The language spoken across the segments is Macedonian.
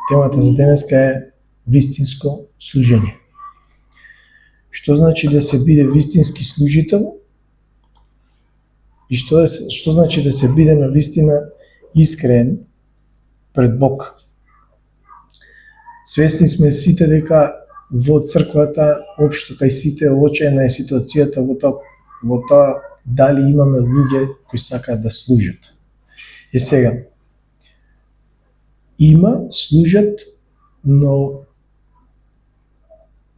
Темата за денеска е вистинско служење. Што значи да се биде вистински служител и што значи да се биде на вистина искрен пред Бог. Свесни сме сите дека во црквата, општо кај сите, очајна е ситуацијата во тоа дали имаме луѓе кои сакаат да служат. И сега, служат, но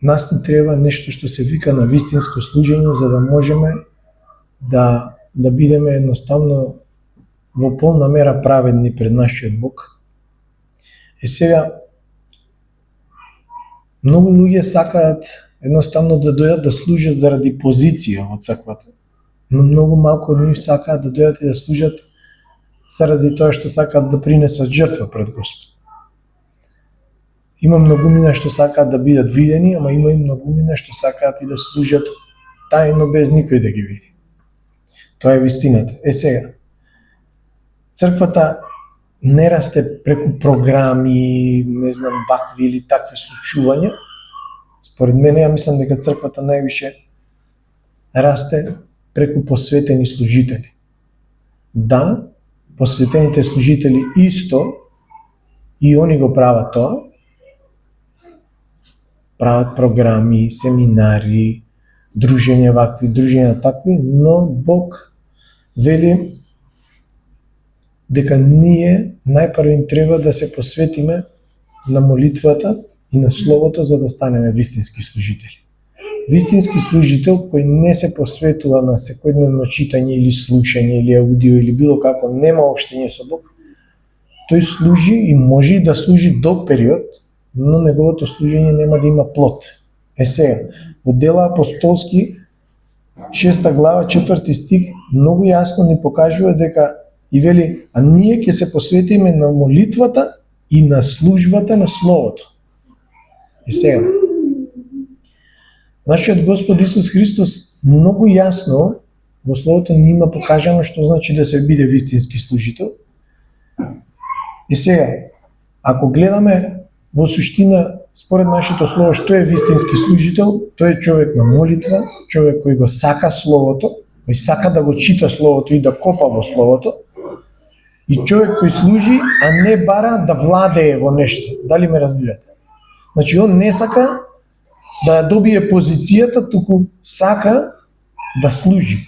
нас не треба нешто што се вика на вистинско служење, за да можеме да бидеме едноставно во полна мера праведни пред нашиот Бог. И сега, многу луѓе сакаат едноставно да дојдат да служат заради позиција во црквата, но многу малку од нив сакаат да дојдат и да служат заради тоа што сакаат да принесат жртва пред Господ. Има многумина што сакаат да бидат видени, ама има и многумина што сакаат и да служат тајно без никој да ги види. Тоа е вистината. Сега, црквата не расте преку програми, не знам, вакви или такви случувања. Според мене, ја мислам дека црквата највише расте преку посветени служители. Да, посветените служители исто, и они го прават тоа, прават програми, семинари, дружења вакви, дружења такви, но Бог вели дека ние најпрво треба да се посветиме на молитвата и на Словото за да станеме вистински служители. Вистински служител кој не се посветува на секојдневно читање или слушање или аудио или било како, нема општење со Бог, тој служи и може да служи долг период, но неговото служење нема да има плод. Сега, во Дела апостолски, 6 глава, 4 стих, многу јасно ни покажува дека и вели, а ние ќе се посветиме на молитвата и на службата на Словото. И сега, нашиот Господ Исус Христос многу јасно во Словото ни има покажано што значи да се биде вистински служител. И сега, ако гледаме во суштина, според нашето Слово, што е вистински служител, тој е човек на молитва, човек кој го сака Словото, кој сака да го чита Словото и да копа во Словото, и човек кој служи, а не бара да владее во нешто. Дали ме разбирате? Значи, он не сака да добие позицијата, туку сака да служи.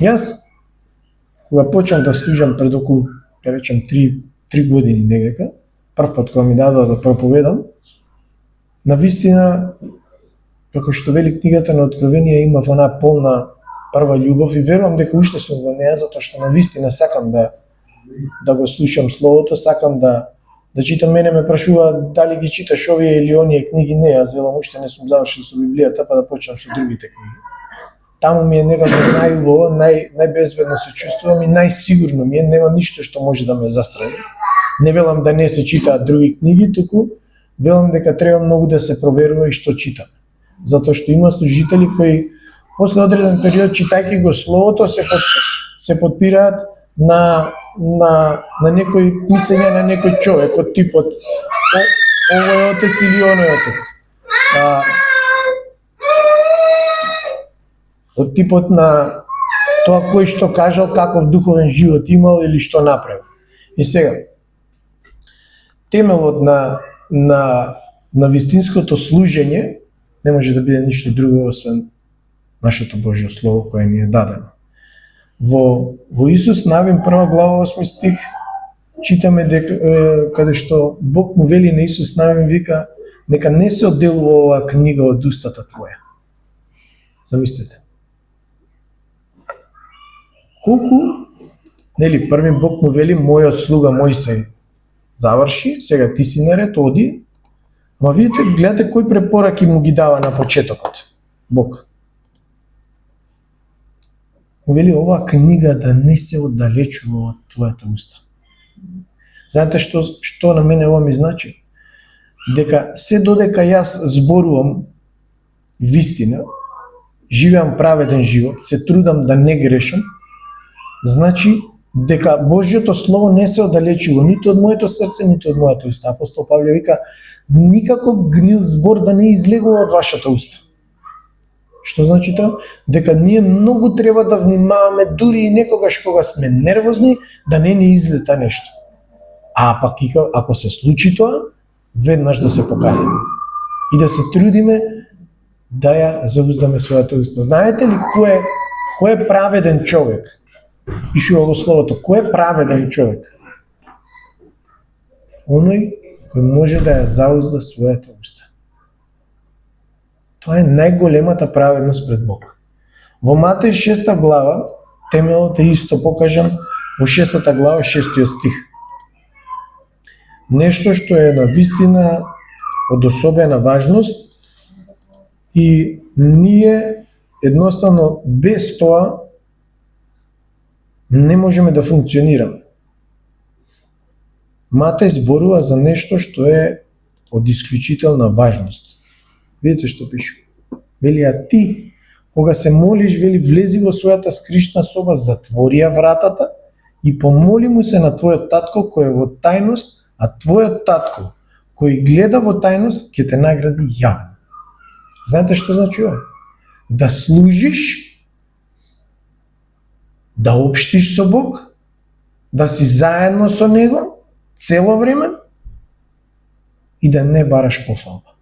Јас, кога почнав да служам пред околу, да речем, 3 години негдека, прв пат кога ми дадоа да проповедам, навистина, како што вели книгата на Откровение, имав онаа полна прва љубов и верувам дека уште сум во неа, затоа што навистина сакам да го слушам Словото, сакам да читам. Мене ме прашува дали ги читаш овие или оние книги. Не, јас велам уште не сум завршил со Библијата, па да почнам со другите книги. Таму ми е некако најубаво, најбезбедно се чувствувам и најсигурно ми е, нема ништо што може да ме застрани. Не велам да не се читаат други книги, туку велам дека треба многу да се проверува и што читаме. Затоа што има служители кои после одреден период, читајќи го Словото, се подпираат на некој мислење на некој човек, од типот овој отец или оној отец. Од типот на тоа кој што кажал, каков духовен живот имал или што направил. И сега, темелот на вистинското служење не може да биде ништо друго освен нашето Божјо Слово кое ни е дадено. Во Исус Навин 1 глава 8 стих читаме дека каде што Бог му вели на Исус Навин, вика, нека не се одделува оваа книга од устата твоја. Замислете. Колку, нели, први Бог му вели, мојот слуга Мојсей заврши, сега ти си наред, оди, ама видите, гледате кој препораки му ги дава на почетокот. Бог. Му вели, оваа книга да не се оддалечува од твојата уста. Знаете што на мене ова ми значи? Дека се додека јас зборувам вистина, живеам праведен живот, се трудам да не грешам, значи дека Божјото слово не се оддалечило ниту од моето срце, ниту од мојата уста. Апостол Павле вика, никаков гнил збор да не излегува од вашата уста. Што значи тоа? Дека ние многу треба да внимаваме дури и некогаш кога сме нервозни, да не ни излета нешто. А пак ако се случи тоа, веднаш да се покајаме и да се трудиме да ја зауздаме својата уста. Знаете ли кој е праведен човек? Пишува во словото, кој е праведен човек? Оној кој може да ја заузда својата уста. Тоа е најголемата праведност пред Бог. Во Матеј 6 глава, темелот е исто покажан во 6 глава, 6 стих. Нешто што е на вистина од особена важност и ние едноставно без тоа не можеме да функционираме. Матеј зборува за нешто што е од исклучителна важност. Видите што пише? Вели, а ти, кога се молиш, вели, влези во својата скришна соба, затвори ја вратата и помоли му се на твојот татко кој е во тајност, а твојот татко кој гледа во тајност ќе те награди јавно. Знаете што значи ова? Да служиш, да општиш со Бог, да си заедно со Него цело време и да не бараш пофалба.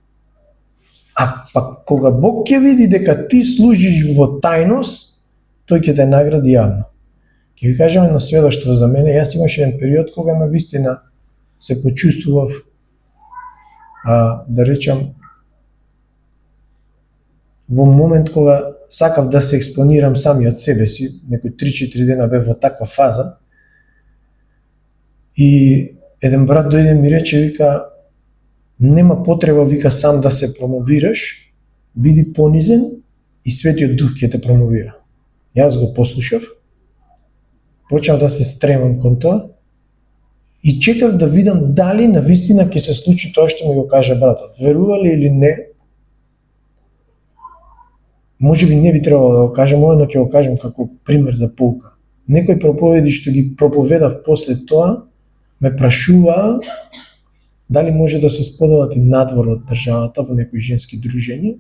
А пак кога Бог ќе види дека ти служиш во тајност, тој ќе те награди јавно. Ќе ви кажам едно сведоштво за мене. Јас имаше еден период кога навистина се почувствував, да речам, во момент кога сакав да се експонирам самиот себе си, некои 3-4 дена бев во таква фаза, и еден брат дојде ми рече, вика, нема потреба, вика, сам да се промовираш, биди понизен и Светиот Дух ќе те промовира. Јас го послушав, почнав да се стремам кон тоа и чекав да видам дали навистина ќе се случи тоа што ми го каже братот. Верували или не, може би не би требало да го кажем, но ќе го кажем како пример за pouка. Некои проповеди што ги проповедав после тоа, ме прашуваа дали може да се споделат и надвор од државата во некои женски дружења.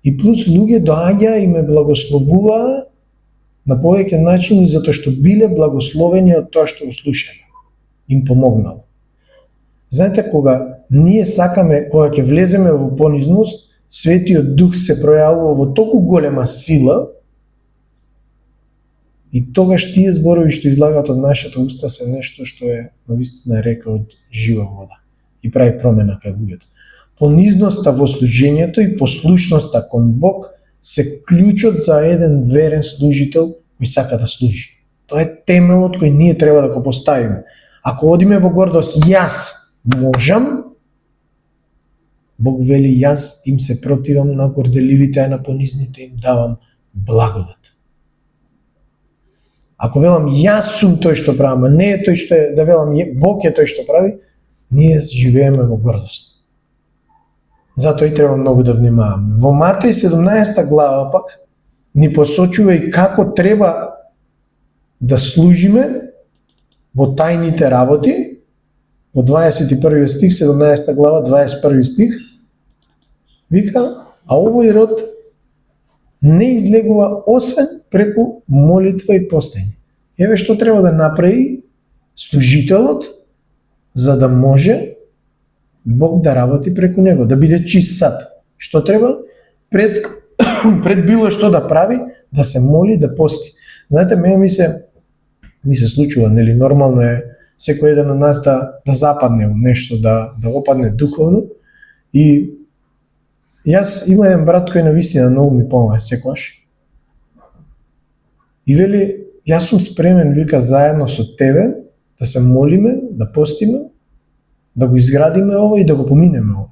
И плюс луѓе доаѓаа и ме благословуваа на повеќе начини затоа што биле благословени од тоа што го слушале. Им помогнало. Знаете, кога ние сакаме, кога ќе влеземе во понизност, Светиот Дух се пројавува во толку голема сила и тогаш тие зборови што излагаат од нашата уста се нешто што е навистина река од жива вода и прави промена кај луѓето. Понизноста во служењето и послушноста кон Бог се клучот за еден верен служител кој сака да служи. Тоа е темелот кој ние треба да го поставиме. Ако одиме во гордост, јас можам, Бог вели, јас им се противам на горделивите, а на понизните им давам благодат. Ако велам јас сум тој што правам, а не е тој што е, да велам Бог е тој што прави, ние живееме во гордост. Затоа и треба многу да внимаваме. Во Матеј 17 глава пак ни посочува и како треба да служиме во тајните работи. Во 21 стих, 17 глава, 21 стих, вика, а овој род не излегува освен преку молитва и постење. Еве што треба да направи служителот за да може Бог да работи преку него, да биде чист сад. Што треба? Пред било што да прави, да се моли, да пости. Знаете, мене ми се случува, нели, нормално е секој еден од нас да западне во нешто, да опадне духовно. И јас има еден брат кој навистина многу ми помага секогаш. И вели, јас сум спремен, вика, заедно со тебе да се молиме, да постиме, да го изградиме ова и да го поминеме ова.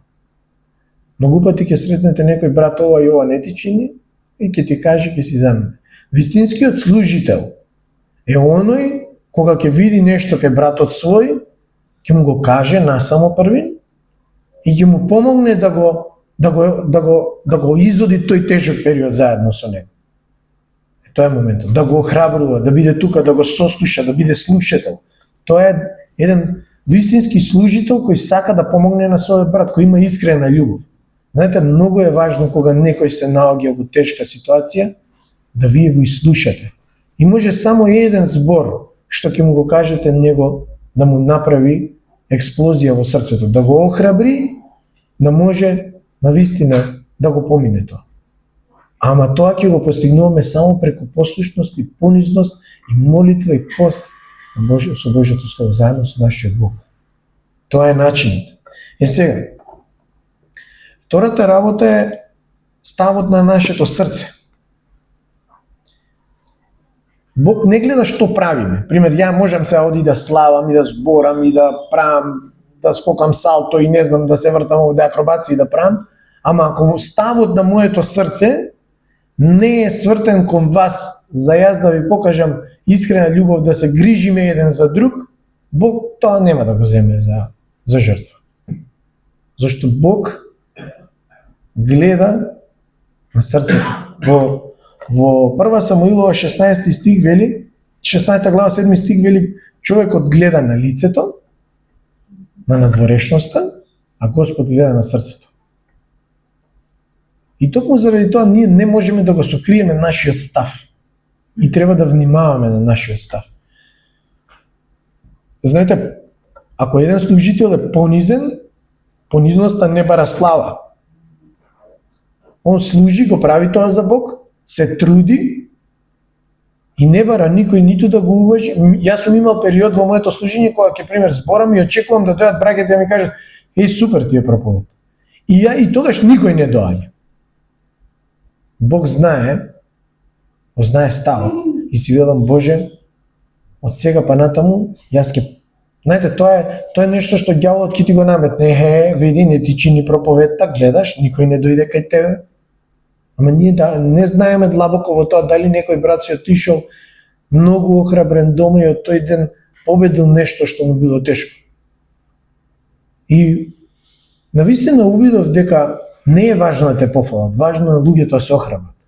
Многу пати ќе сретнете некој брат, ова и ова не ти чини, и ќе ти каже, ќе си замине. Вистинскиот служител е оној кога ќе види нешто кај братот свој, ќе му го каже насамо првин и ќе му помогне да го изоди тој тежок период заедно со него. Тоа е моментот. Да го охрабрува, да биде тука, да го сослуша, да биде слушател. Тоа е еден вистински служител кој сака да помогне на својот брат, кој има искрена љубов. Знаете, многу е важно кога некој се наоѓа во тешка ситуација, да вие го изслушате. И може само еден збор што ќе му го кажете него да му направи експлозија во срцето, да го охрабри, да може навистина да го помине тоа. Ама тоа ќе го постигнуваме само преку послушност и понизност и молитва и пост со Божјото Слово, заедно со нашиот Бог. Тоа е начинот. Сега, втората работа е ставот на нашето срце. Бог не гледа што правиме. Пример, ја можам се оди да славам и да зборам и да правам, да скокам салто и не знам, да се вртам овде акробации да правам, ама ако ставот на моето срце не е свртен кон вас, за јас да ви покажам искрена љубов, да се грижиме еден за друг, Бог тоа нема да го земе за жртва. Зашто Бог гледа на срцето. Во 1 Самуилова 16 стих вели, 16 глава 7 стих вели, човекот гледа на лицето, на надворешноста, а Господ гледа на срцето. И токму заради тоа ние не можеме да го сокриеме нашиот став. И треба да внимаваме на нашиот став. Знаете, ако еден служител е понизен, понизноста не бара слава. Он служи, го прави тоа за Бог, се труди и не бара никој ниту да го уважи. Јас сум имал период во моето служење кога ќе пример зборам и очекувам да дојдат браќата и ми кажат: "Еј, супер ти е проповед." И тогаш никој не доаѓа. Бог знае ставот и си велам: Боже, од сега па натаму јас ќе. Знаете, тоа е нешто што ѓаволот ќе ти го наметне. Види, не ти чини проповедта, гледаш, никој не дојде кај тебе. Ама ние не знаеме длабоко во тоа дали некој брат си отишол многу охрабрен дома и од тој ден победил нешто што му било тешко. И навистина увидов дека не е важно да те пофалат, важно е луѓето да се охрабрат.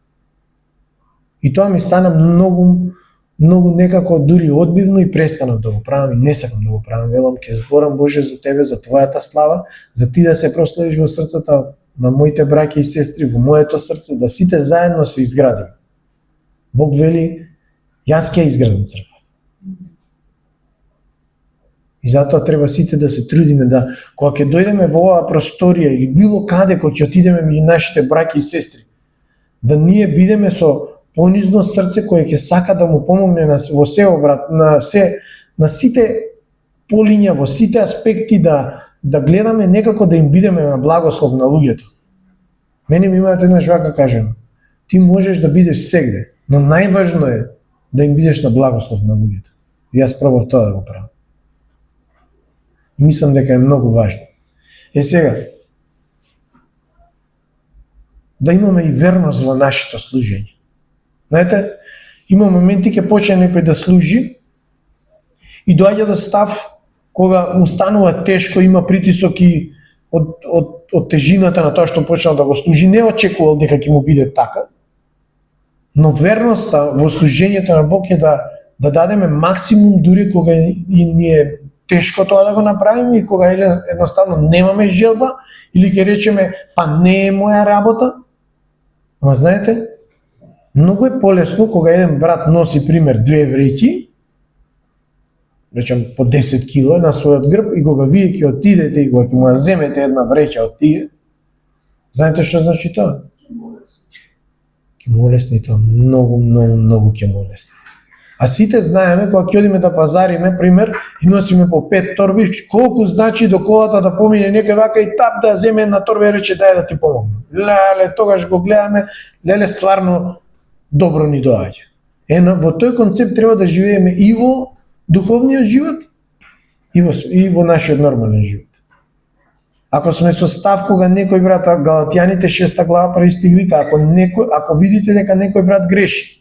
И тоа ми стана многу некако дури одбивно и престанав да го правам и не сакам да го правам. Велам, ќе зборам, Боже, за тебе, за твојата слава, за ти да се прославиш во срцата на моите браќа и сестри, во моето срце, да сите заедно се изградиме. Бог вели: јас ќе изградам црква. И затоа треба сите да се трудиме да, кога ќе дојдеме во оваа просторија или било каде кога ќе отидеме меѓу нашите браќа и сестри, да ние бидеме со понизно срце кое ќе сака да му помогне во се обрат, на сите полиња, во сите аспекти да гледаме некако да им бидеме на благослов на луѓето. Мене ми имаат еднаш вака кажено: ти можеш да бидеш сегде, но најважно е да им бидеш на благослов на луѓето. И јас пробав тоа да го правам. И мислам дека е многу важно. Сега, да имаме и верност во нашето служење. Знаете, има моменти ќе почне некој да служи и доаѓа до став кога му станува тешко, има притисок и од тежината на тоа што почнал да го служи, не очекувал дека ќе му биде така. Но верноста во служењето на Бог е да дадеме максимум дури кога и ни е тешко тоа да го направиме и кога едноставно немаме желба или ќе речеме па не е моја работа. Ама знаете, многу е полесно кога еден брат носи пример 2 вреќи, речем по 10 кило на својот грб, и кога вие ќе отидете и кога ќе му ја земете една вреќа од тие, знаете што значи тоа? Ќе му олесни тоа, многу ќе му олесни. А сите знаеме кога ќе одиме да пазариме, пример, и носиме по 5 торби, колку значи до колата да помине некој вака и тап да земе една торба и рече дај да ти помогнам. Леле, тогаш го гледаме, леле стварно добро ни доаѓа. Во тој концепт треба да живееме и во духовниот живот и во нашиот нормален живот. Ако сме со став кога некој брат, Галатјаните 6 глава први стих вика, ако видите дека некој брат греши,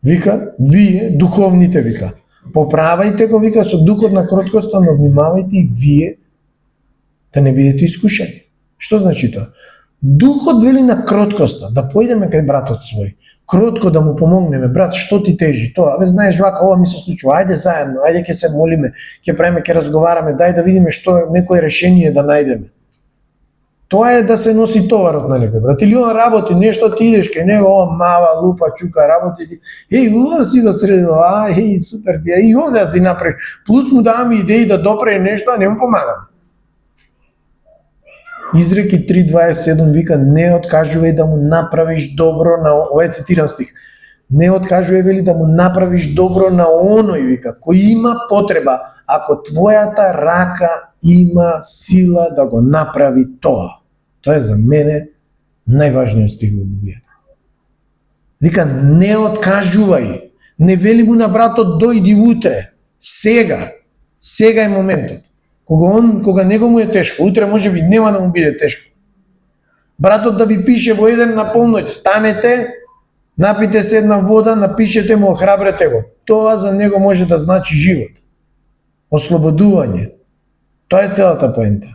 вика, вие, духовните, вика, поправајте го, вика, со духот на кроткоста, но внимавајте и вие да не бидете искушени. Што значи тоа? Духот вели на кроткоста, да појдеме кај братот свој, кротко да му помогнеме, брат, што ти тежи тоа? Абе знаеш вака, ова ми се случува, ајде заедно, ајде ќе се молиме, ќе правиме, ќе разговараме, дај да видиме што некој решение да најдеме. Тоа е да се носи товарот на некој, брат. Или он работи нешто, ти идеш кај него, ова мава, лупа, чука, работи ти. Еј, ова си го средил, еј, супер ти, и он да си направиш. Плюс му даваме идеи да допре нешто, а не му помагаме. Изреки 3:27 вика, не откажувај да му направиш добро на, ова е цитиран стих, не откажувај вели да му направиш добро на оној, вика, кој има потреба, ако твојата рака има сила да го направи тоа. Тоа е за мене најважниот стих во Библијата. Вика, не откажувај, не вели му на братот дојди утре, сега е моментот. Кога него му е тешко, утре може би нема да му биде тешко. Братот да ви пише во 1 на полноќ, станете, напите се една вода, напишете му, охрабрете го. Тоа за него може да значи живот. Ослободување. Тоа е целата поента.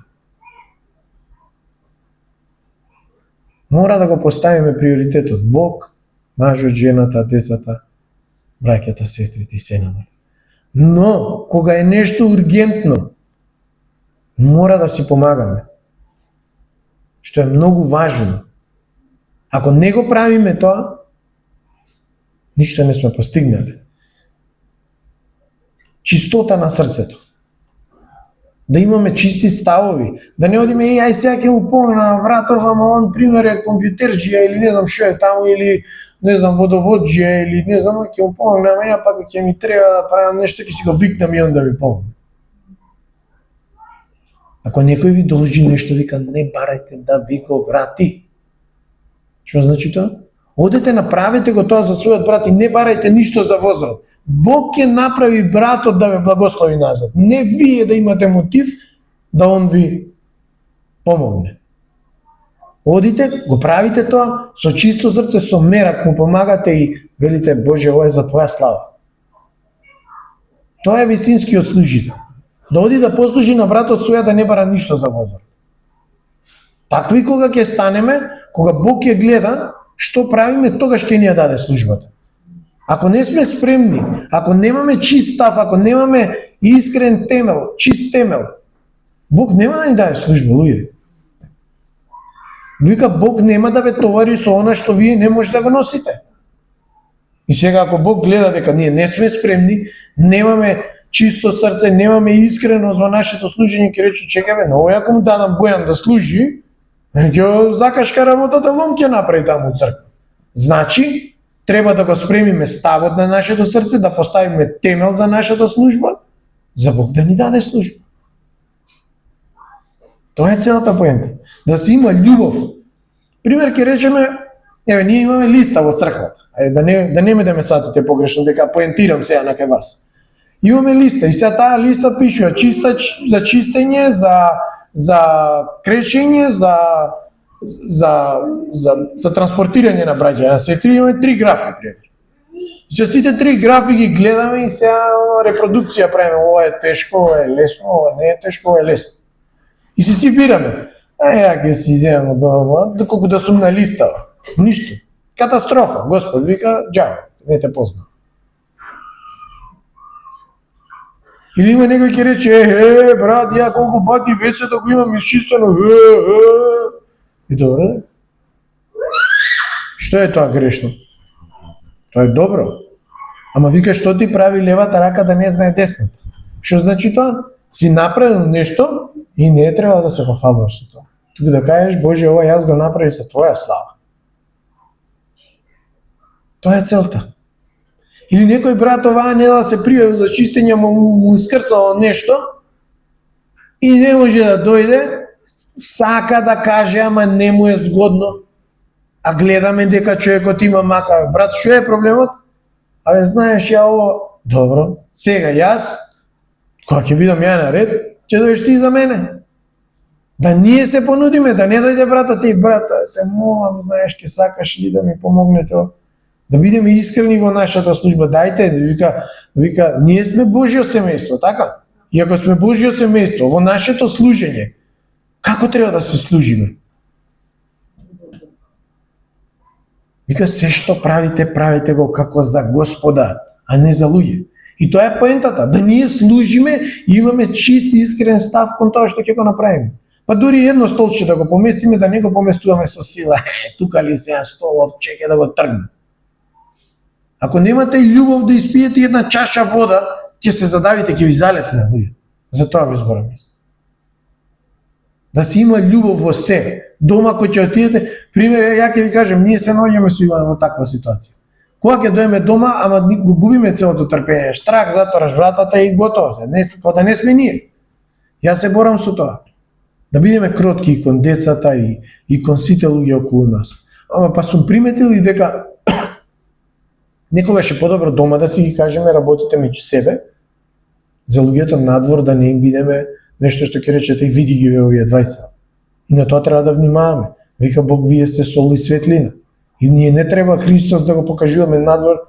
Мора да го поставиме приоритетот. Бог, мажот, жената, децата, браќата, сестрите и се надолу. Но, кога е нешто ургентно, мора да си помагаме. Што е многу важно. Ако не го правиме тоа, ништо не сме постигнали. Чистота на срцето. Да имаме чисти ставови, да не одиме ај сега ќе му помогна на братов, ама он пример е компјутерџија или не знам што е таму, или не знам водовоđија или не знам, ќе му помогна, ама ја пак ќе ми треба да правам нешто, ќе си го викнам и он да ми помогне. Ако некој ви должи нешто, вика, не барајте да ви го врати. Што значи тоа? Одете, направете го тоа за својот брат и не барајте ништо за возврат. Бог ќе направи братот да ве благослови назад. Не вие да имате мотив да он ви помогне. Одите, го правите тоа, со чисто срце, со мерак му помагате и велите, Боже, ова е за твоја слава. Тоа е вистинскиот служител. Да оди да послужи на братот своја, да не бара ништо за возврат. Такви кога ќе станеме, кога Бог ќе гледа, што правиме, тогаш ќе ни ја даде службата. Ако не сме спремни, ако немаме чист став, ако немаме искрен темел, чист темел, Бог нема да ни даде служба, луѓе. Вика, Бог нема да ве товари со она што вие не можете да го носите. И сега ако Бог гледа дека ние не сме спремни, немаме чисто срце, немаме искреност во нашето служење, ќе рече, чекаме, но ако му дадам Бојан да служи, ќе закашка работата, лом ќе направи таму црква. Значи, треба да го спремиме ставот на нашето срце, да поставиме темел за нашата служба, за Бог да ни даде служба. Тоа е целата поента. Да се има љубов. Пример ќе речеме, еве ние имаме листа во црквата. Да не ме сватите погрешно дека поентирам сега на кај вас. Имаме листа и сега таа листа пишува за чистење, за кречење, за транспортирање на браќа. Сестри имаме 3 графи, пример. Се сите 3 графи ги гледаме и сега репродукција правиме. Ова е тешко, ова е лесно, ова не е тешко, ова е лесно. И си бираме. Ја ќе си земам дома, доколку да сум на листа. Ништо. Катастрофа. Господ вика, џаво, не те познам. Или има некој ќе рече, брат, ја колку пати веќе да го имам исчистено, И добро, што е тоа грешно? Тоа е добро. Ама вика, што ти прави левата рака да не знае десната? Што значи тоа? Си направил нешто и не треба да се пофалуваш со тоа. Туку да кажеш, Боже, ова јас го направи за твоја слава. Тоа е целта. Или некој брат оваа недела се пријавил за чистење, му искрсало нешто и не може да дојде, сака да каже, ама не му е згодно. А гледаме дека човекот има мака. Брат, што е проблемот? Абе, знаеш, ја ово... Добро, сега јас, кога ќе бидам ја на ред, ќе дојдеш ти за мене. Да ние се понудиме, да не дојде брата ти, брата, те молам, знаеш, ќе сакаш ли да ми помогнете? Да бидеме искрени во нашата служба. Дајте, вика, ние сме Божјо семејство, така? И ако сме Божјо семејство, во нашето служење, како треба да се служиме? Вика, се што правите, правите го како за Господа, а не за луѓе. И тоа е поентата, да ние служиме и имаме чист и искрен став кон тоа што ќе го направиме. Па дури едно столче да го поместиме, да не го поместуваме со сила. Тука ли сега столов, чеке да го тргне. Ако немате љубов да испиете една чаша вода, ќе се задавите, ќе ви залепне луѓе. За тоа ви зборам. Да си има љубов во себе. Дома кој ќе отидете, пример, ја ќе ви кажем, ние се наоѓаме со Иван во таква ситуација. Кога ќе доеме дома, ама го губиме целото трпење, штрак, затвораш вратата и готово се. Да не сме ние. Јас се борам со тоа. Да бидеме кротки и кон децата и кон сите луѓе околу нас. Ама па сум приметил и дека некогаш е подобро дома да си ги кажеме работите меѓу себе, за луѓето надвор да не им бидеме нешто што ќе речете види ги овие 20. И на тоа треба да внимаваме. Вика Бог, вие сте сол и светлина. И ние не треба Христос да го покажуваме надвор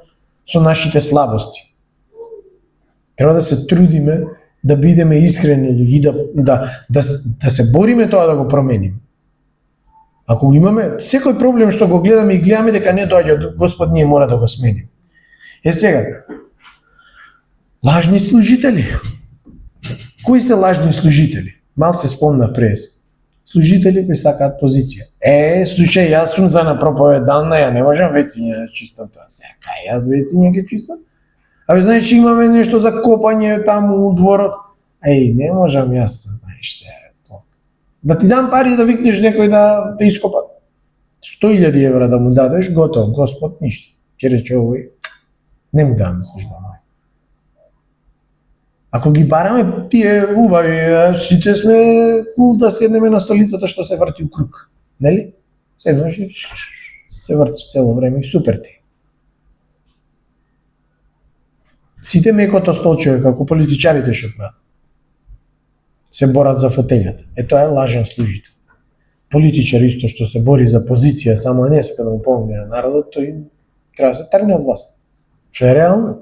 со нашите слабости. Треба да се трудиме да бидеме искрени луѓе, да се бориме тоа да го промениме. Ако имаме секој проблем што го гледаме и гледаме дека не доаѓа од Господ, ние мора да го смениме. Сега, лажни служители. Кои се лажни служители? Малце спомна през. Служители кои сакаат позиција. Слушај, јас сум за на проповеданна, ја не можам вециња да чистам тоа. Сега, јас вециња ги чистам? Абе, знаеш, имаме нешто за копање таму у дворот. Не можам јас, знаеш се. Да ти дам пари да викнеш некој да ископа. 100.000 евра да му дадеш, готово, Господ ништо. Ќе рече овој, не му даваме служба. Ако ги бараме, тие убави, сите сме кул да седнеме на столицата што се врти у круг. Нели? Седнеш и се вртиш цело време и супер ти. Сите мекото столчеве, како политичарите што прават. Се борат за фотелјата. Тоа е лажен служител. Политичар исто што се бори за позиција, само не сака да му помогне на народот, тој треба да се тргне од власт. Што е реално.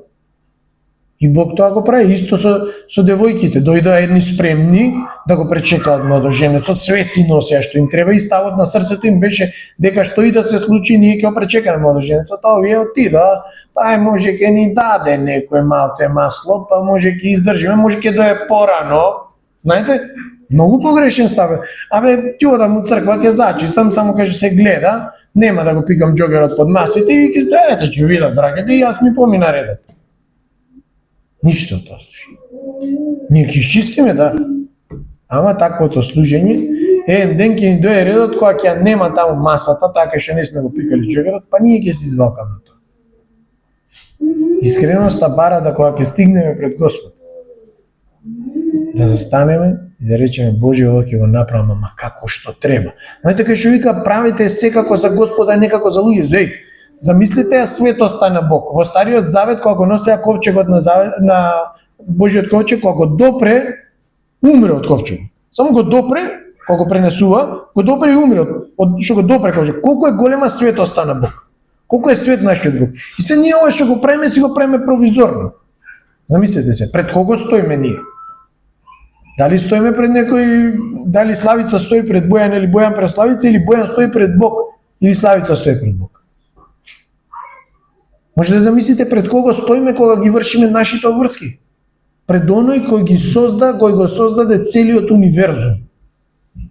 И Бог тоа го прави исто со девојките. Дојдоа едни спремни да го пречекаат младоженецот, све си носеа што им треба и ставот на срцето им беше дека што и да се случи, ние ќе го пречекаме младоженецот, а овие отида, па може ќе ни даде некој малце масло, па може ќе издржиме, може ќе дое порано. Знаете, многу погрешен став. Абе, ќе одам у црква, ќе зачистам, само кај се гледа, нема да го пикам џогерот под масите и ќе видат браките и јас ми помина редот. Ништо тоа служи. Ние ќе изчистиме, да. Ама таквото служење, еден ден ќе ни дое редот кога ќе нема таму масата, така што не сме го пикали џогерот, па ние ќе се извалкаме тоа. Искреноста бара да кога ќе стигнеме пред Господ, да застанеме и да речеме Боже, ова ќе го направам, ама како што треба. Знаете кај што вика правите секако за Господа, не како за луѓе. Замислете ја светоста на Бог. Во Стариот Завет, кога го носеа ковчегот на Божиот ковчег, кога го допре, умре од ковчегот. Само го допре, кога го пренесува, го допре и умре од што го допре ковчег. Колку е голема светоста на Бог. Колку е свет нашиот Бог. И се ние ова што го правиме, си го правиме провизорно. Замислете се, пред кого стоиме ние? Дали стоиме пред некој, дали Славица стои пред Бојан или Бојан пред Славица, или Бојан стои пред Бог, или Славица стои пред Бог? Може да замислите пред кого стоиме кога ги вршиме нашите обврски? Пред оној кој кој го создаде целиот универзум.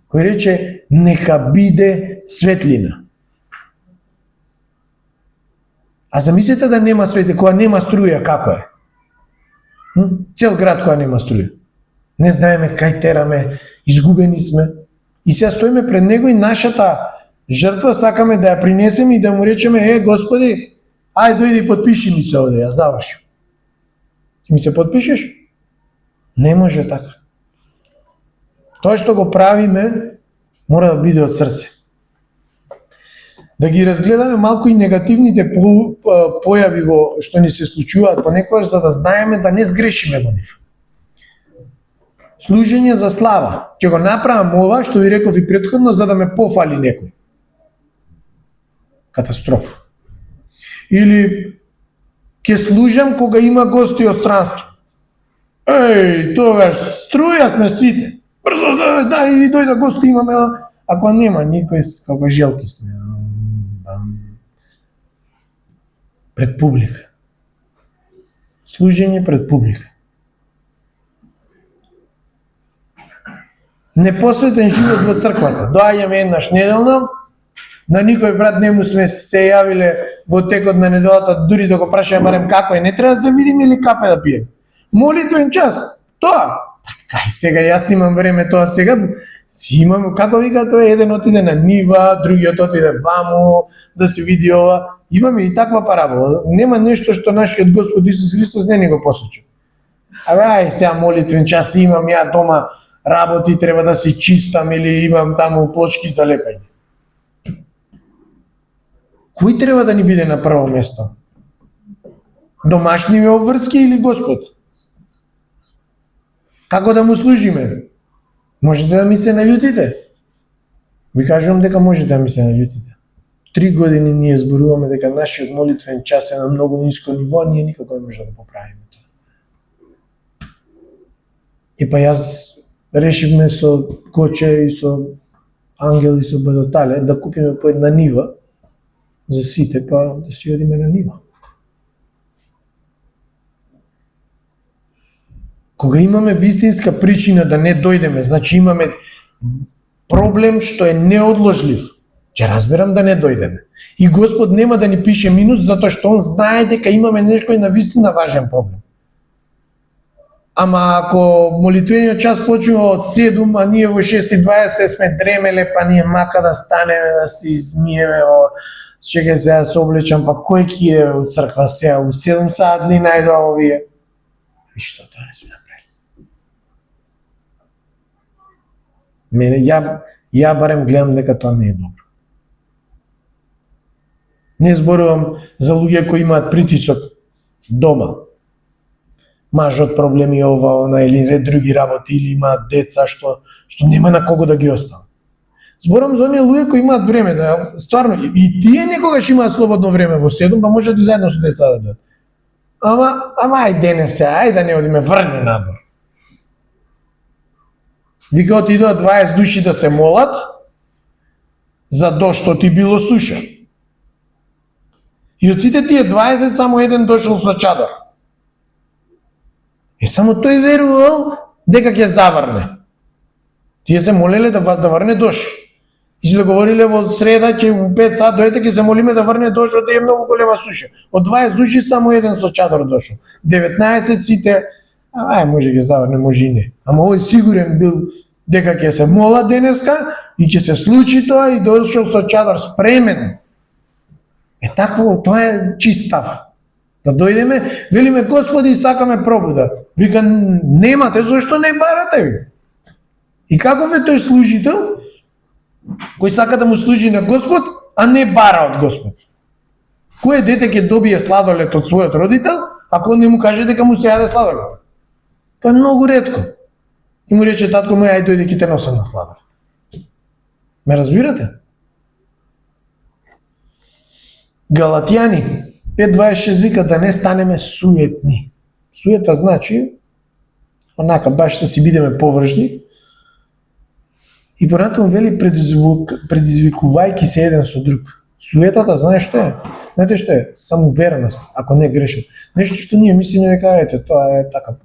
Кој рече нека биде светлина. А замислете да нема светлина, кога нема струја, како е? Цел град кога нема струја. Не знаеме кај тераме, изгубени сме. И сега стоиме пред него и нашата жртва сакаме да ја принесеме и да му речеме, Господи, ај дојди и подпиши ми се овде, ја завршим. Ти ми се подпишеш? Не може така. Тоа што го правиме, мора да биде од срце. Да ги разгледаме малку и негативните појави што ни се случуваат понекогаш, за да знаеме да не сгрешиме во нив. Служење за слава. Ќе го направам ова, што ви реков и претходно, за да ме пофали некој. Катастрофа. Или ќе служам кога има гости од странство. Тогаш струја сме сите. Брзо и дојда гости имаме, ако нема никој, како желки сме. пред публика. Служење пред публика. Непосветен живот во црквата. Доаѓаме еднаш неделно, на никој брат не му сме се јавиле во текот на неделата, дури да го прашаме барем како е, не треба да видиме или кафе да пиеме. Молитвен час, тоа. Кај сега јас имам време тоа сега, си имам, како вика тоа, еден отиде на нива, другиот отиде ваму, да се види ова. Имаме и таква парабола. Нема нешто што нашиот Господ Исус Христос не ни го посочи. Ај сега молитвен час имам ја дома, работи треба да се чистам или имам таму плочки за лепење. Кој треба да ни биде на прво место? Домашни обврски или Господ? Како да му служиме? Можете да ми се наљутите? Ви кажувам дека можете да ми се наљутите. 3 години ние зборуваме дека нашиот молитвен час е на многу ниско ниво, ние никако не можеме да го поправиме тоа. И па јас решивме со Коче и со Ангел и со Бадотале да купиме по една нива за сите, па да си одиме на нива. Кога имаме вистинска причина да не дојдеме, значи имаме проблем што е неодложлив, ќе разберам да не дојдеме. И Господ нема да ни пише минус, затоа што Он знае дека имаме некој на вистина важен проблем. Ама ако молитвениот час почнува од 7, а ние во 6:20 сме дремеле, па ние мака да станеме, да се измиеме, чекај сега се облечам, па кој ќе е од црква сега, у 7 саат ли најдоа овие? И што тоа не сме направили. Ја барем гледам дека тоа не е добро. Не зборувам за луѓе кои имаат притисок дома. Мажот проблеми ова, она или ред други работи, или имаат деца што нема на кого да ги остават. Зборам за оние луѓе кои имаат време, стварно, и тие некогаш имаат слободно време во 7, па можат и заедно со деца да дојдат. Ама ај денес се, ај да не одиме, врни надвор. Вика отидоа 20 души да се молат за дошто ти било суша. И од сите тие 20 само еден дошол со чадор. И само тој верувал дека ќе заврне. Тие се молеле да врне дош. И се договориле во среда ќе у 5 сат дојдете ќе се молиме да врне дош, од е многу голема суша. Од 20 души само еден со чадор дошол. 19 сите, може ќе заврне, може и не. Ама овој сигурен бил дека ќе се мола денеска и ќе се случи тоа и дошол со чадор спремен. Такво, тоа е чист став. Да дојдеме, велиме Господи, сакаме пробуда. Вика, немате, зашто не барате ви? И каков е тој служител кој сака да му служи на Господ, а не бара од Господ? Кој дете ќе добие сладолед од својот родител, ако не му каже дека му се јаде сладолед? Тоа е многу ретко. И му рече, татко мој, ај дојде ќе те носам на сладолед. Ме разбирате? Галатјани 5:26 вика да не станеме суетни. Суета значи онака баш да си бидеме површни. И понатаму вели предизвикувајќи се еден со друг. Суетата знаеш што е? Знаете што е? Самоувереност, ако не грешам. Нешто што ние мислиме дека ете тоа е така,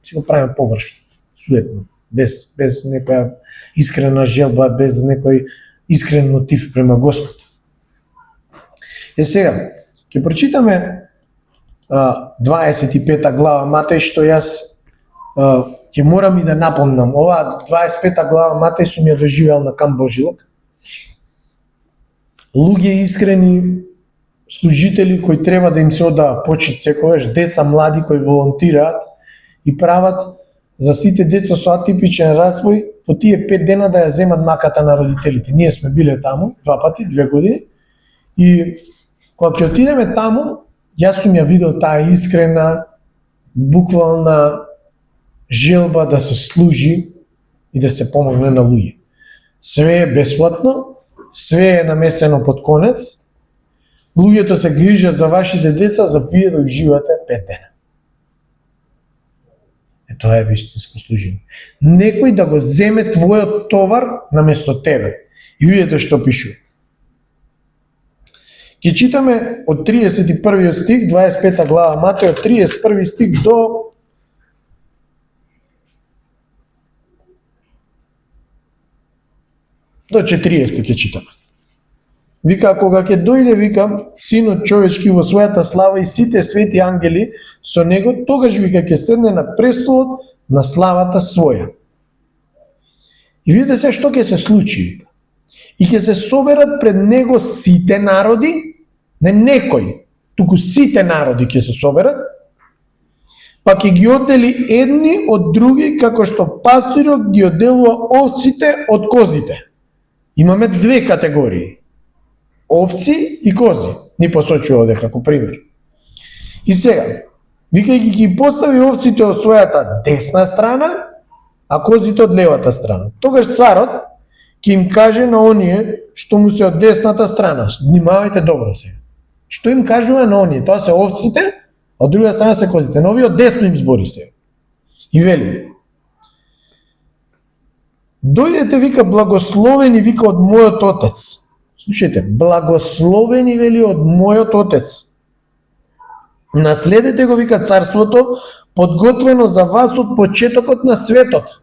си го правиме површно, суетно, без некоја искрена желба, без некој искрен мотив према Господ. Сега, ќе прочитаме 25 глава Матеј, што јас ќе морам и да напомнам. Ова 25 глава Матеј сум ја доживеал на Камп Божилок. Луѓе искрени служители кои треба да им се одава почит секогаш, деца млади кои волонтираат и прават за сите деца со атипичен развој во тие 5 дена да ја земат маката на родителите. Ние сме биле таму 2 пати, 2 години и кога ќе отидеме таму, јас сум ја видел таа искрена, буквална желба да се служи и да се помогне на луѓе. Све е бесплатно, све е наместено под конец, луѓето се грижат за вашите деца, за вие да уживате 5 дена. Тоа е вистинско служење. Некој да го земе твојот товар наместо тебе. И видите што пишува. Ќе читаме од 31 стих, 25 глава Матеј, од 31 стих до 40 ќе читаме. Вика, кога ќе дојде, вика, Синот човечки во својата слава и сите свети ангели со него, тогаш, вика, ќе седне на престолот на славата своја. И видите се што ќе се случи, вика. И ќе се соберат пред него сите народи, не некој, туку сите народи ќе се соберат, па ќе ги оддели едни од други, како што пастирот ги одделува овците од козите. Имаме две категории. Овци и кози. Ни посочува овде како пример. И сега, вика ги постави овците од својата десна страна, а козите од левата страна. Тогаш царот ќе им каже на оние што му се од десната страна. Внимавајте добро сега. Што им кажува на оние? Тоа се овците, а од друга страна се козите. На овие од десно им збори сега. И вели: дојдете, вика, благословени, вика, од мојот Отец. Слушайте, благословени, вели, од мојот Отец. Наследете го, вика, царството, подготвено за вас од почетокот на светот.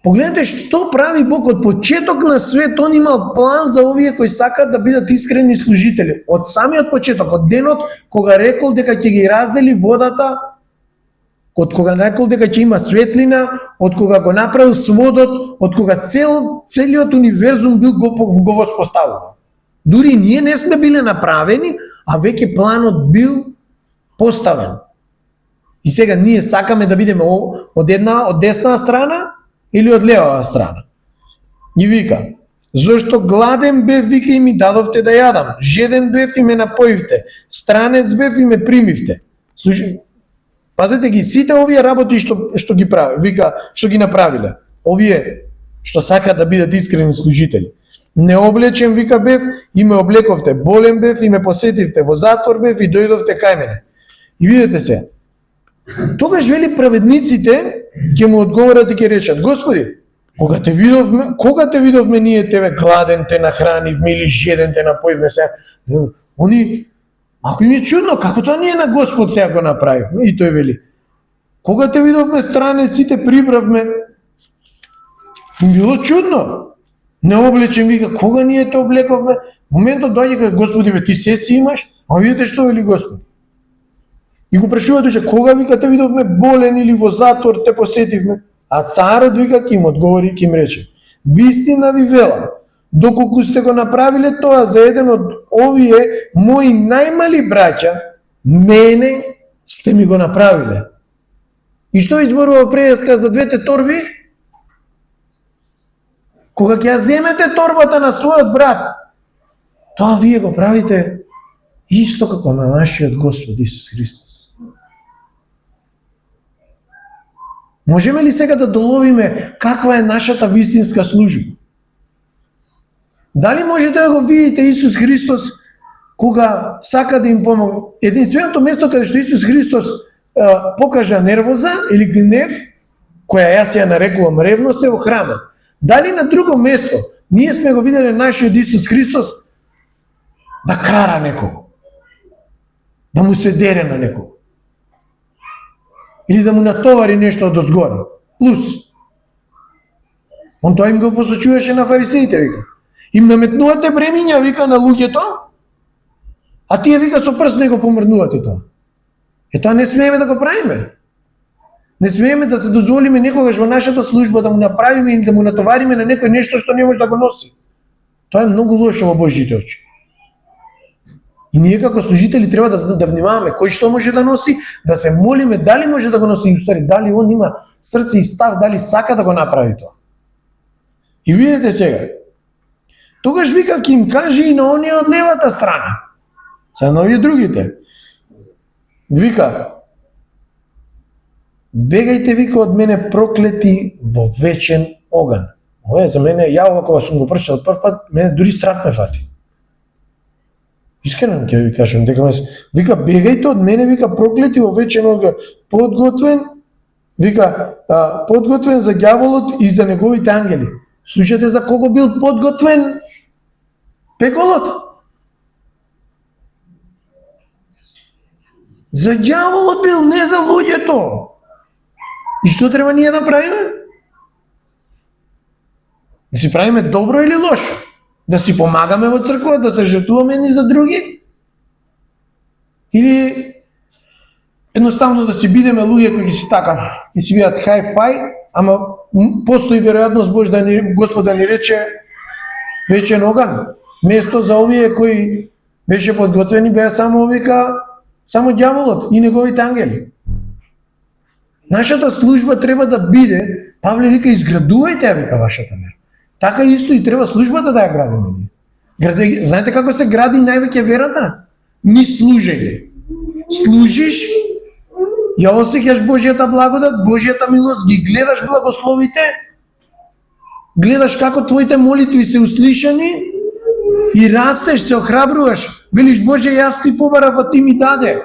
Погледнете што прави Бог од почеток на свет. Он имал план за овие кои сакаат да бидат искрени служители. Од самиот почеток, од денот кога рекол дека ќе ги раздели водата, од кога рекол дека ќе има светлина, од кога го направил сводот, од кога целиот универзум бил го воспоставува. Дури ние не сме биле направени, а веќе планот бил поставен. И сега ние сакаме да бидеме од десна страна или од левава страна. И вика: зошто гладен бев, вика, и ми дадовте да јадам, жеден бев и ме напоивте, странец бев и ме примивте. Слушай, пазете ги, сите овие работи што ги прави, вика, што ги направиле. Овие што сакаат да бидат искрени служители. Необлечен, вика, бев и ме облековте, болен бев и ме посетивте, во затвор бев и дојдовте кај мене. И видете се, тогаш, вели, праведниците ќе му одговорат и ќе речат: Господи, кога те видовме ние тебе гладен те нахранивме или жеден те напоивме се. Они, ако им е чудно, како тоа ние на Господ сега го направивме? И тој вели: кога те видовме странец и те прибравме? Им било чудно. Необлечен, вика, кога ние те облековме? Моментот доаѓа кога: Господи, бе, ти се си имаш? А видите што вели Господ. И го прашува душе: кога, вика, те видовме болен или во затвор те посетивме? А царот, вика, ќе им одговори, ќе им рече: вистина ви велам, доколку сте го направиле тоа за еден од овие мои најмали браќа, мене сте ми го направиле. И што изборува преска за двете торби? Кога ќе ја земете торбата на својот брат, тоа вие го правите исто како на нашиот Господ Исус Христос. Можеме ли сега да доловиме каква е нашата вистинска служба? Дали можете да го видите Исус Христос кога сака да им помогне? Единственото место каде што Исус Христос покажа нервоза или гнев, која јас ја нарекувам ревност, е во храмот. Дали на друго место ние сме го виделе нашиот Исус Христос да кара некого, да му се дере на некого, или да му натовари нешто од озгора, плюс. Он тоа им го посочуваше на фарисеите, вика. Им наметнувате бремиња, вика, на луѓето, а тие, вика, со прст не го помрднувате тоа. Тоа не смееме да го правиме. Не смееме да се дозволиме некогаш во нашата служба да му направиме или да му натовариме на некој нешто што не може да го носи. Тоа е многу лошо во Божјите очи. И ние како служители треба да внимаваме кој што може да носи, да се молиме дали може да го носи и устари, дали он има срце и став, дали сака да го направи тоа. И видите сега, тогаш, вика, ќе им каже и на оние од левата страна, са на овие другите. Вика: бегајте, вика, од мене проклети во вечен оган. Ова е за мене, ја кога сум го прочитал прв пат, мене дури страх ме фати. Искрено ќе ви кажам, дека вика: бегајте од мене, вика, проклети во вечен оган, подготвен, вика, подготвен за ѓаволот и за неговите ангели. Слушате за кого бил подготвен пеколот? За ѓаволот бил, не за луѓето. И што треба ние да правиме? Да си правиме добро или лошо? Да си помагаме во црква, да се жртвуваме едни за други? Или едноставно да си бидеме луѓе кои си така, и си бидат хај-фај, ама постои веројатност Господ да ни рече вечен оган. Место за овие кои беше подготвени беа само само ѓаволот и неговите ангели. Нашата служба треба да биде, Павле вика, изградувајте ја, вика, вашата вера. Така исто и треба службата да ја градиме ние. Знаете како се гради највеќе верата? Ни служење. Служиш, ја осеќаш Божјата благодат, Божјата милост, ги гледаш благословите, гледаш како твоите молитви се услишани и растеш, се охрабруваш. Велиш, Боже, јас ти побарав, а ти ми даде.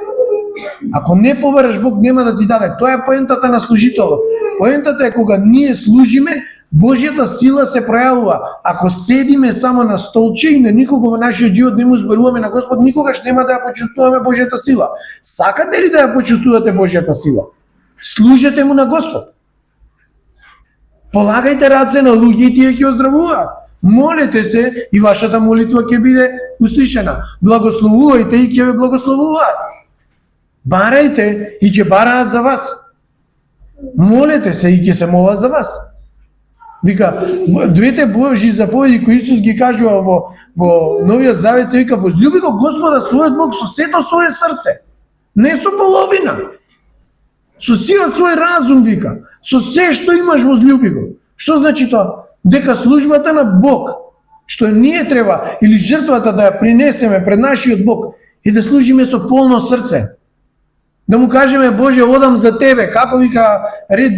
Ако не побараш, Бог нема да ти даде. Тоа е поентата на служителот. Поентата е кога ние служиме, Божјата сила се пројавува. Ако седиме само на столче и на никого во нашиот живот не му зборуваме на Господ, никогаш нема да ја почувствуваме Божјата сила. Сакате ли да ја почувствувате Божјата сила? Служете му на Господ. Полагајте раце на луѓе и тие ќе оздравуваат. Молете се и вашата молитва ќе биде услишена. Благословувајте и ќе ве благословуваат. Барајте и ќе бараат за вас. Молете се и ќе се молат за вас. Вика, двете Божји заповеди кои Исус ги кажува во Новиот Завет, се вика, возлюби го Господа својот Бог со сето свое срце. Не со половина. Со сиот свој разум, вика. Со се што имаш, возлюби го. Што значи тоа? Дека службата на Бог, што ние треба, или жртвата да ја принесеме пред нашиот Бог, и да служиме со полно срце. Да му кажеме, Боже, одам за Тебе, како вика ред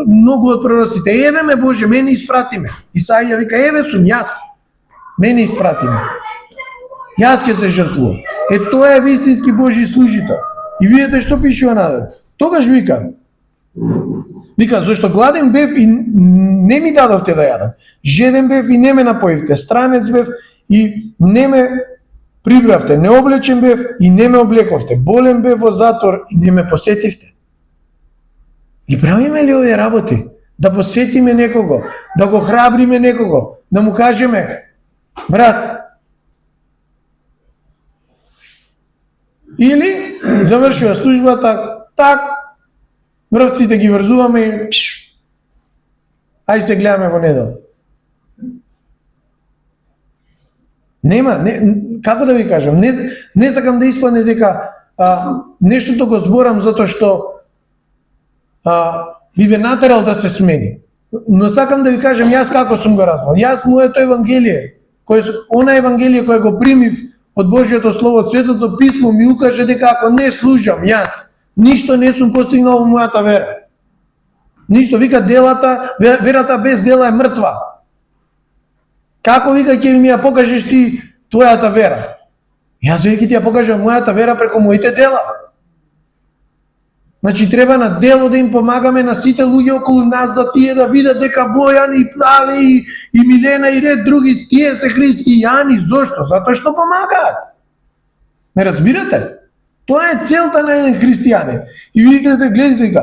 многу од пророците, еве ме Боже, мене испратиме. Исаија вика, еве сум јас, мене испратиме. Јас ќе се жртвувам. Тоа е вистински Божји служител. И видите што пишува надале. Тогаш вика, зашто гладен бев и не ми дадовте да јадам. Жеден бев и не ме напоивте. Странец бев и не ме прибравте, необлечен бев и не ме облековте, болен бев во затвор и не ме посетивте. И правиме ли овие работи? Да посетиме некого, да го храбриме некого, да му кажеме, брат, или завршува службата, так, врвците ги врзуваме и ај се гледаме во недела. Нема, како да ви кажам, не сакам да испадне дека нештото го зборам затоа што би ве натерал да се смени. Но сакам да ви кажам јас како сум го разбрал. Јас моето евангелие, она евангелие кое го примив од Божјото Слово, од Светото Писмо ми укаже дека ако не служам јас, ништо не сум постигнал во мојата вера. Ништо, вика, верата без дела е мртва. Како вика ќе ми ја покажеш ти твојата вера? Јас веќе ти ја покажам мојата вера преку моите дела. Значи треба на дело да им помагаме на сите луѓе околу нас за тие да видат дека Бојан и Плали и Милена и ред други тие се христијани. Зошто? Затоа што помагаат. Ме разбирате? Тоа е целта на еден христијанин. И гледате,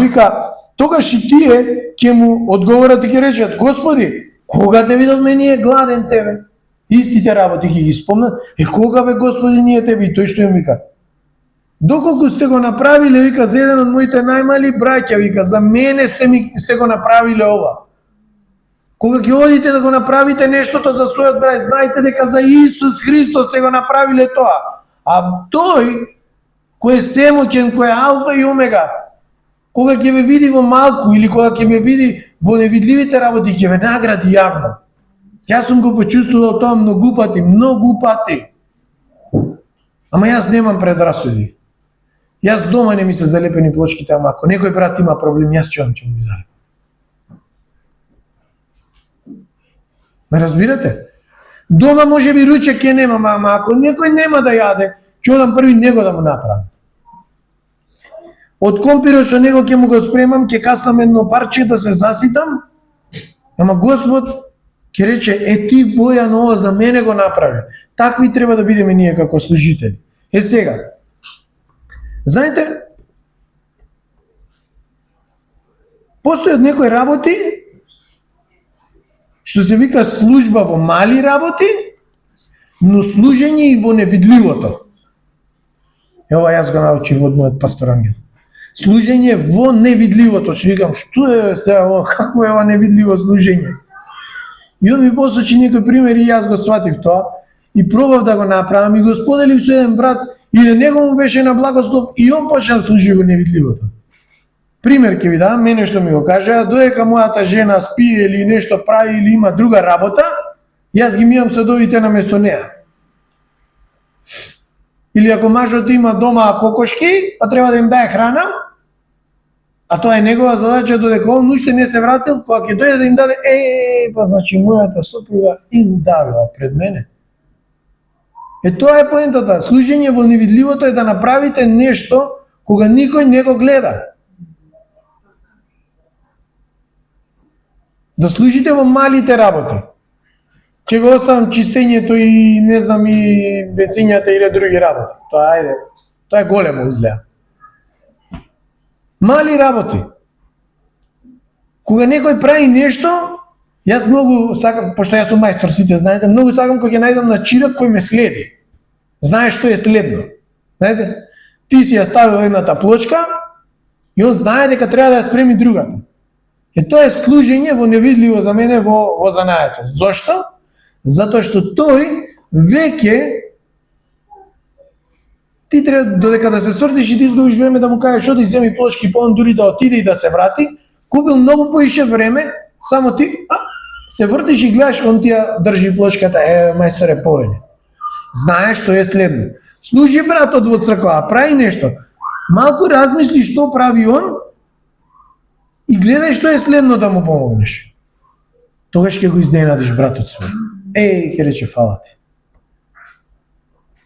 вика, тогаш и тие ќе му одговорат и ќе речат, Господи, кога те видовме ние гладен тебе? Истите работи ги спомнат. Кога бе Господи ние тебе? И тој што им вика, доколку сте го направиле, вика, за еден од моите најмали браќа, вика, за мене сте го направиле ова. Кога ќе одите да го направите нештото за својот браќ, знајте дека за Исус Христос сте го направиле тоа. А тој, кој е семоќен, кој е алфа и омега, кога ќе ве види во малку или кога ќе ве види во невидливите работи, ќе ве награди јавно. Јас сум го почувствувал тоа многу пати. Ама јас немам предрасуди. Јас дома не ми се залепени плочките, ама ако некој брат има проблем, јас ќе му ги залепам. Ме разбирате? Дома може би ручек ќе нема, ама ако некој нема да јаде, ќе одам први него да му направам. Од компирот што него ќе му го спремам, ќе каснам едно парче да се заситам, ама Господ ќе рече, ти Бојан ова за мене го направи. Такви треба да бидеме ние како служители. Сега, Знаете, постојат некои работи што се вика служба во мали работи, но служење и во невидливото. Ева јас го научив од мојот пастор Ангел. Служење во невидливото. Си викам, што е сега ово, како е ова невидливо служење? И он ми посочи некои примери и јас го сватив тоа и пробав да го направам и го споделив со еден брат и на него му беше на благослов и он почна да служи во невидливото. Пример ќе ви дам, мене што ми го кажа, додека мојата жена спи или нешто прави или има друга работа, јас ги мијам следовите на место неа. Или ако мажот има дома кокошки, па треба да им дае храна, а тоа е негова задача додека он уште не се вратил, кога ќе дојде да им даде, па значи мојата сопруга им давила пред мене. Тоа е поентата. Служење во невидливото е да направите нешто кога никој не го гледа. Да служите во малите работи. Ќе го оставам чистењето и не знам и вецењата или други работи. Тоа е големо изгледа. Мали работи. Кога некој прави нешто, јас многу сакам, пошто јас сум мајстор, сите знаете, многу сакам кога ќе најдам на чирак кој ме следи. Знаеш што е следно. Знаете, ти си ја ставил едната плочка и он знае дека треба да ја спреми другата. Тоа е служење во невидливо за мене во занаето. Зошто? Затоа што тој веќе ти треба додека да се свртиш и ти изгубиш време да му кажеш оди земи плочки, па он дури да отиде и да се врати, купил многу поише време, само ти се вртиш и гледаш, он ти ја држи плочката, мајсторе повеќе. Знаеш што е следно. Служи братот во црква, прави нешто. Малку размисли што прави он и гледај што е следно да му помогнеш. Тогаш ќе го изненадиш братот свој. Ќе рече фала ти.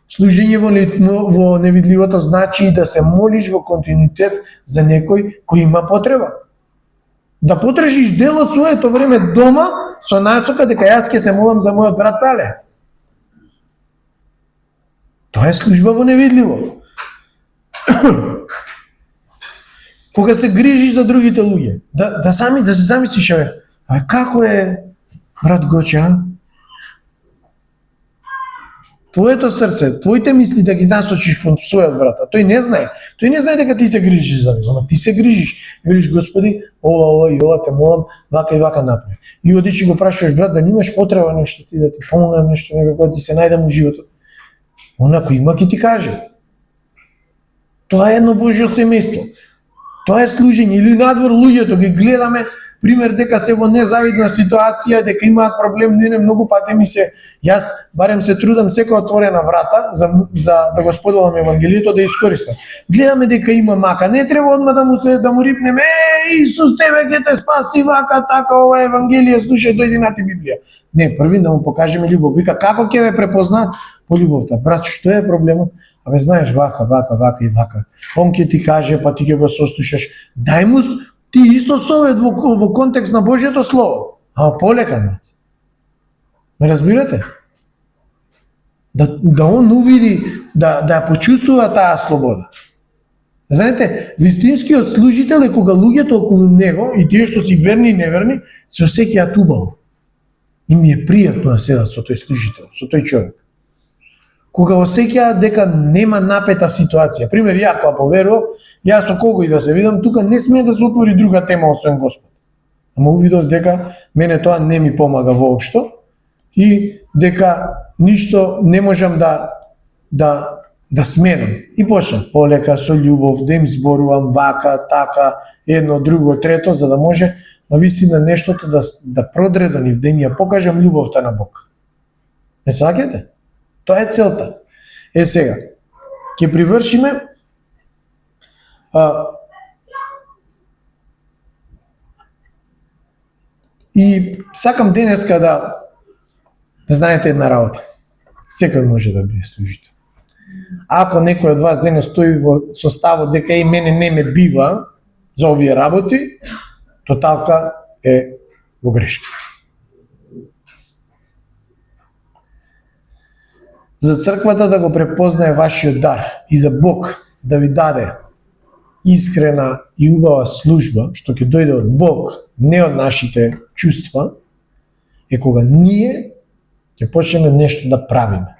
Служење во невидливото значи да се молиш во континуитет за некој кој има потреба. Да потрошиш дел од своето време дома со насока дека јас ќе се молам за мојот брат Тале. Тоа е служба во невидливо. Кога се грижиш за другите луѓе, да се замислиш, како е брат Гоча? Твоето срце, твоите мисли да ги насочиш кон својот брат, тој не знае. Тој не знае дека ти се грижиш за него, ама ти се грижиш. Велиш, Господи, ова и ова те молам, вака и вака направи. И одиш и го прашуваш брат да немаш потреба нешто ти да ти помогнам нешто некако да ти се најдам у животот. Онако има ќе ти каже. Тоа е едно Божјо семејство. Тоа е служење или надвор луѓето ги гледаме пример дека се во незавидна ситуација, дека имаат проблем, не многу пати ми се, јас барем се трудам секоја отворена врата за да го споделам евангелието да искористам. Гледаме дека има мака, не треба одма да му рипнеме, Исус тебе ќе те спаси вака така, ова евангелие слушај, дојди на ти Библија. Не, први да му покажеме љубов. Вика како ќе ве препозна по љубовта? Брат, што е проблемот? Абе знаеш вака и вака. Он ќе ти каже, па ти ќе го сослушаш. Дај му ти исто совет во контекст на Божјото слово. Ама полека, мац. Ме разбирате? Да он увиди, да ја почувствува таа слобода. Знаете, вистинскиот служител е кога луѓето околу него и тие што си верни и неверни се осеќаат убаво. И ми е пријатно да седат со тој служител, со тој човек. Кога осеќаат дека нема напета ситуација. Пример, ја кога поверував, јас со кого и да се видам, тука не смее да се отвори друга тема освен Господ. Ама увидов дека мене тоа не ми помага воопшто и дека ништо не можам да сменам. И почнав полека со љубов да им зборувам вака, така, едно, друго, трето, за да може навистина нештото да продре до нив, да им ја покажам љубовта на Бог. Не сваќате? Тоа е целта. Сега, ќе привршиме и сакам денеска да знаете една работа. Секој може да биде служител. Ако некој од вас денес стои во составот дека и мене не ме бива за овие работи, тоталка е во грешка. За црквата да го препознае вашиот дар и за Бог да ви даде искрена и убава служба, што ќе дојде од Бог, не од нашите чувства, е кога ние ќе почнеме нешто да правиме.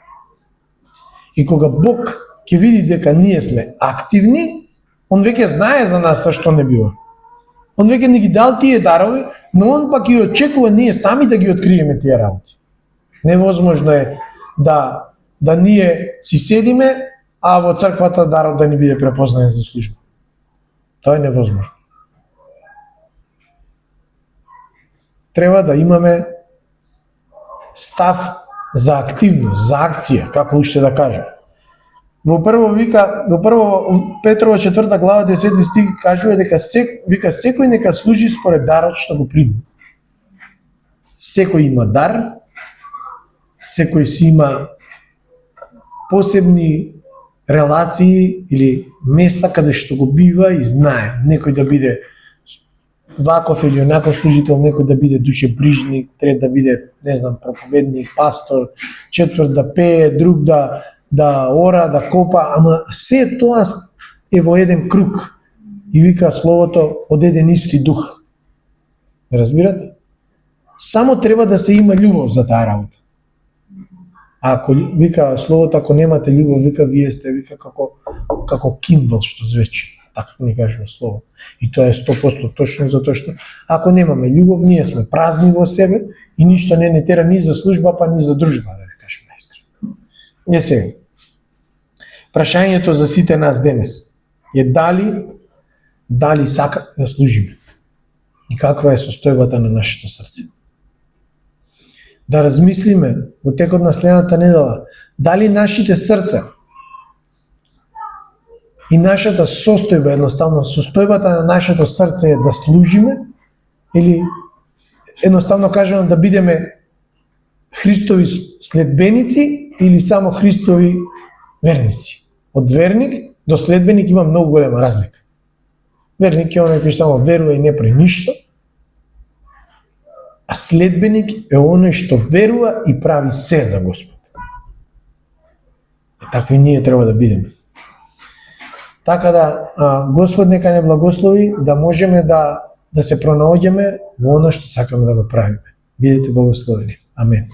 И кога Бог ќе види дека ние сме активни, Он веќе знае за нас што не бива. Он веќе не ги дал тие дарови, но Он пак и очекува ние сами да ги откриеме тие работи. Невозможно е да ние си седиме, а во црквата дарот да ни биде препознаен за служба. Тоа е невозможно. Треба да имаме став за активност, за акција, како уште да кажем. Во прво Петрова 4 глава 10 стих кажува дека секој нека служи според дарот што го прими. Секој има дар, секој си има посебни релации или места каде што го бива и знае. Некој да биде ваков или онаков служител, некој да биде душебрижник, трет да биде, не знам, проповедник, пастор, четврт да пее, друг да ора, да копа, ама се тоа е во еден круг. И вика словото од еден исти дух. Разбирате? Само треба да се има љубов за таа работа. Ако вика словото, ако немате љубов, вика вие сте како кимвал што звечи. Така ни кажува слово. И тоа е 100% точно, затоа што ако немаме љубов, ние сме празни во себе и ништо не тера ни за служба, па ни за дружба, да ви кажем наискрено. Не сега. Прашањето за сите нас денес е дали сака да служиме и каква е состојбата на нашето срце. Да размислиме во текот на следната недела дали нашите срца и нашата состојба, едноставно состојбата на нашето срце е да служиме или едноставно кажано да бидеме Христови следбеници или само Христови верници. Од верник до следбеник има многу голема разлика. Верник е оној кој само верува и не прави ништо, а следбеник е оној што верува и прави се за Господ. И такви ние треба да бидеме. Така да, Господ нека не благослови да можеме да се пронаоѓаме во оно што сакаме да го правиме. Бидете благословени. Амен.